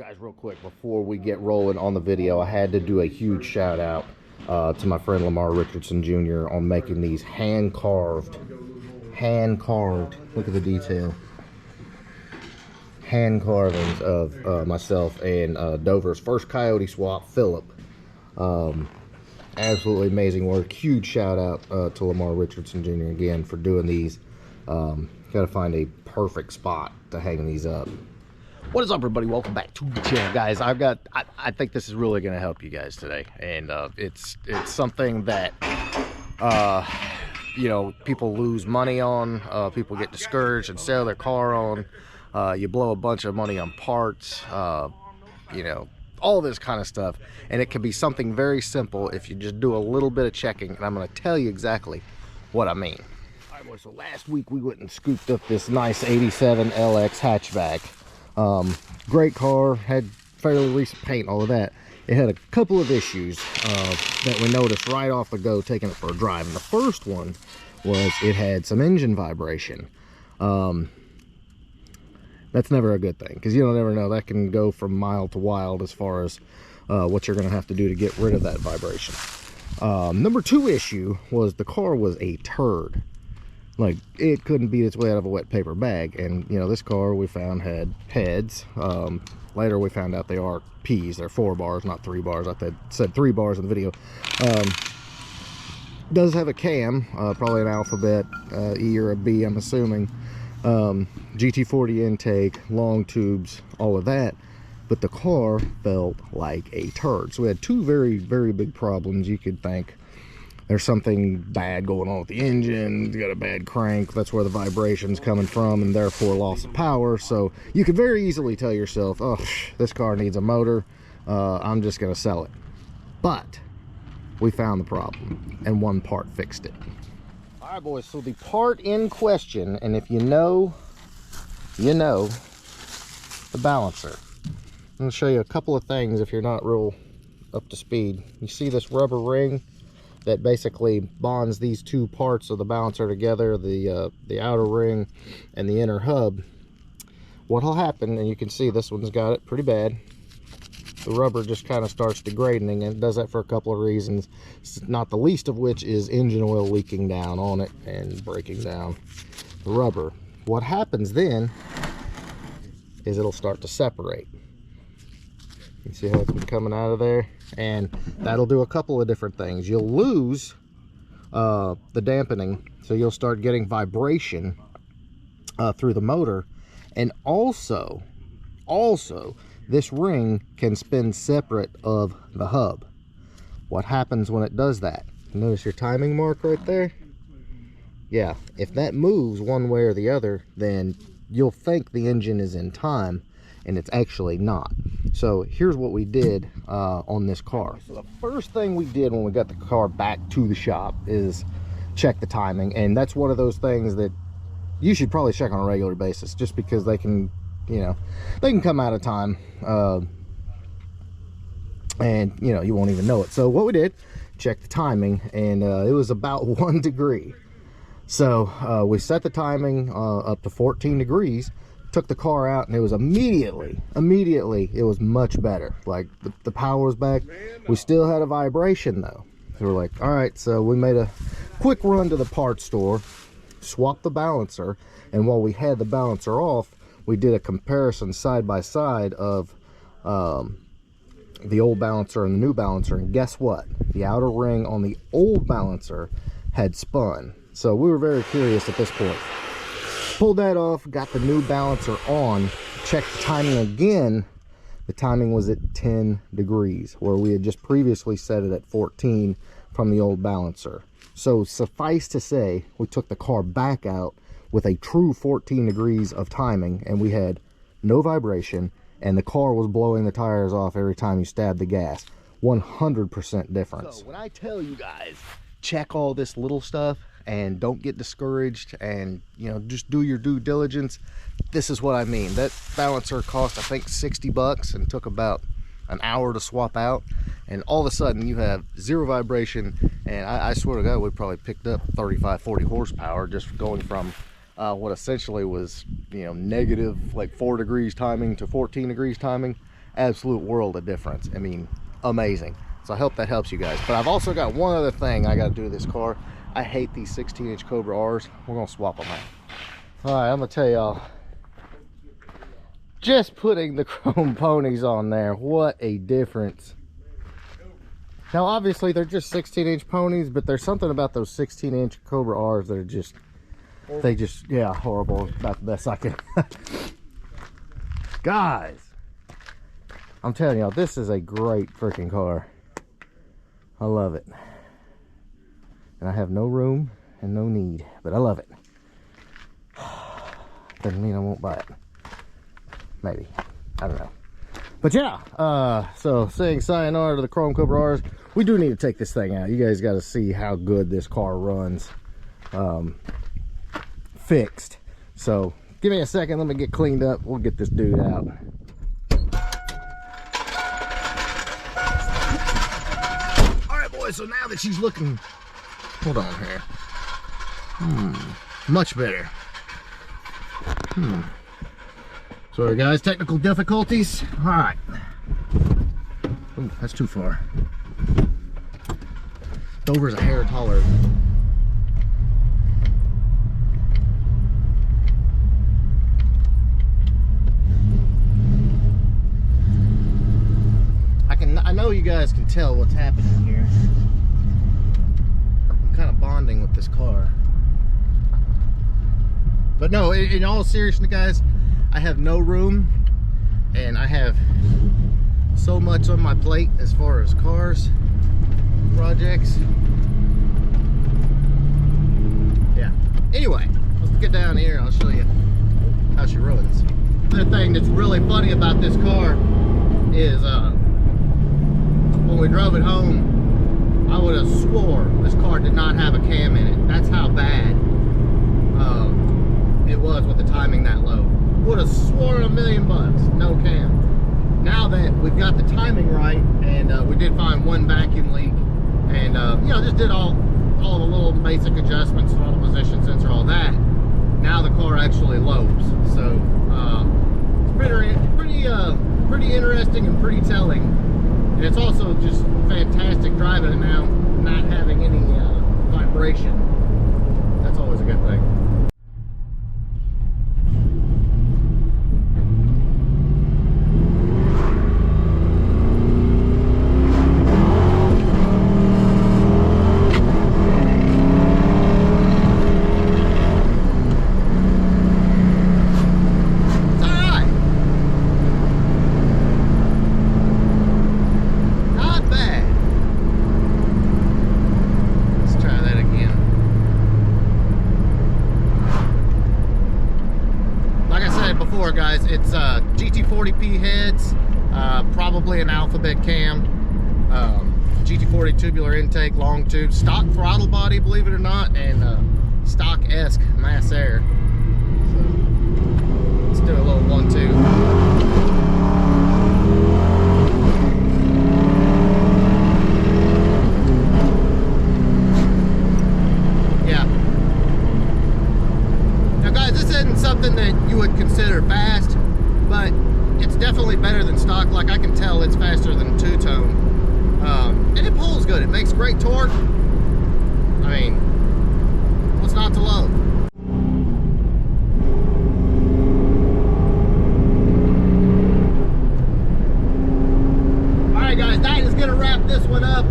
Guys, real quick, before we get rolling on the video, I had to do a huge shout out to my friend Lamar Richardson Jr. on making these hand carved, look at the detail, hand carvings of myself and Dover's first coyote swap, Philip. Absolutely amazing work. Huge shout out to Lamar Richardson Jr. again for doing these. Gotta find a perfect spot to hang these up. What is up, everybody? Welcome back to the channel, guys. I think this is really going to help you guys today, and it's something that you know, people lose money on, people get discouraged and sell their car on. You blow a bunch of money on parts, you know, all this kind of stuff, and it can be something very simple if you just do a little bit of checking, and I'm going to tell you exactly what I mean. All right, boys, so last week we went and scooped up this nice 87 LX hatchback. Great car, had fairly recent paint, all of that. It had a couple of issues that we noticed right off the go taking it for a drive, and the first one was it had some engine vibration. That's never a good thing, because you don't ever know, that can go from mild to wild as far as what you're going to have to do to get rid of that vibration. Number two issue was the car was a turd. Like, it couldn't beat its way out of a wet paper bag. And you know, this car we found had heads. Later we found out they are P's. They're 4 bars, not 3 bars. I said 3 bars in the video. Does have a cam, probably an alphabet, E or a B, I'm assuming. GT40 intake, long tubes, all of that. But the car felt like a turd. So we had two very, very big problems. You could think there's something bad going on with the engine, you got a bad crank, that's where the vibration's coming from, and therefore loss of power. So you could very easily tell yourself, oh, this car needs a motor, I'm just gonna sell it. But we found the problem, and one part fixed it. All right, boys, so the part in question, and if you know, you know, the balancer. I'm gonna show you a couple of things if you're not real up to speed. You see this rubber ring that basically bonds these two parts of the balancer together, the outer ring and the inner hub. What'll happen, and you can see this one's got it pretty bad, the rubber just kind of starts degrading, and it does that for a couple of reasons, not the least of which is engine oil leaking down on it and breaking down the rubber. What happens then is it'll start to separate. You see how it's been coming out of there? And that'll do a couple of different things. You'll lose the dampening, so you'll start getting vibration through the motor. And also this ring can spin separate of the hub. What happens when it does that? Notice your timing mark right there? Yeah, if that moves one way or the other, then you'll think the engine is in time, and it's actually not. So here's what we did on this car. So the first thing we did when we got the car back to the shop is check the timing, and that's one of those things that you should probably check on a regular basis, just because they can, you know, they can come out of time and you know, you won't even know it. So what we did, check the timing, and it was about 1 degree. So we set the timing up to 14 degrees, took the car out, and it was immediately it was much better. Like the power was back. We still had a vibration though. So we're like, all right, so we made a quick run to the parts store, swapped the balancer, and while we had the balancer off, we did a comparison side by side of the old balancer and the new balancer, and guess what? The outer ring on the old balancer had spun. So we were very curious at this point. Pulled that off, got the new balancer on, checked the timing again. The timing was at 10 degrees, where we had just previously set it at 14 from the old balancer. So suffice to say, we took the car back out with a true 14 degrees of timing, and we had no vibration, and the car was blowing the tires off every time you stabbed the gas. 100% difference. So when I tell you guys, check all this little stuff and don't get discouraged, and you know, just do your due diligence, this is what I mean. That balancer cost, I think, 60 bucks and took about an hour to swap out, and all of a sudden you have zero vibration, and I swear to God, we probably picked up 35-40 horsepower just going from what essentially was, you know, negative like 4 degrees timing to 14 degrees timing. absolute world of difference. I mean, amazing. So I hope that helps you guys. But I've also got one other thing I got to do with this car. I hate these 16-inch Cobra R's. We're gonna swap them out. All right, I'm gonna tell y'all, just putting the chrome ponies on there, what a difference. Now obviously they're just 16-inch ponies, but there's something about those 16-inch Cobra R's that are just horrible. They just, yeah, horrible. About the best I can. Guys, I'm telling y'all, this is a great freaking car. I love it. And I have no room and no need, but I love it. Doesn't mean I won't buy it. Maybe. I don't know. But yeah, so saying sayonara to the Chrome Cobra R's, we do need to take this thing out. You guys got to see how good this car runs fixed. So give me a second, let me get cleaned up. We'll get this dude out. All right, boys, so now that she's looking, hold on here. Much better. Sorry guys, technical difficulties. All right. Ooh, that's too far. Dover's a hair taller. I know you guys can tell what's happening here. I'm kind of bonding with this car. But no, in all seriousness, guys, I have no room, and I have so much on my plate as far as cars, projects. Yeah. Anyway, let's get down here and I'll show you how she runs. The thing that's really funny about this car is when we drove it home, I would have swore this car did not have a cam in it. That's how bad it was with the timing that low. Would have sworn $1 million, no cam. Now that we've got the timing right, and we did find one vacuum leak, and you know, just did all the little basic adjustments, throttle position sensor, all that. Now the car actually lopes, so it's pretty interesting and pretty telling. And it's also just fantastic driving it now, not having any vibration. That's always a good thing. Guys, it's GT40P heads, probably an alphabet cam, GT40 tubular intake, long tube, stock throttle body, believe it or not, and stock-esque mass air. So let's do a little 1-2. Something that you would consider fast, but it's definitely better than stock. Like, I can tell it's faster than two-tone, and it pulls good. It makes great torque. I mean, what's not to love? All right, guys, that is gonna wrap this one up.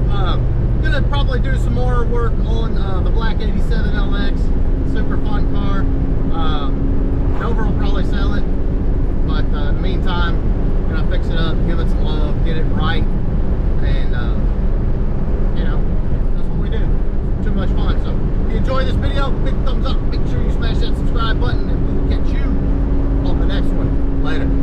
Gonna probably do some more work on the Black 87 LX. Super fun car. Dover will probably sell it, but in the meantime, I'm gonna fix it up, give it some love, get it right, and you know, that's what we do. Too much fun. So if you enjoyed this video, big thumbs up, make sure you smash that subscribe button, and we will catch you on the next one. Later.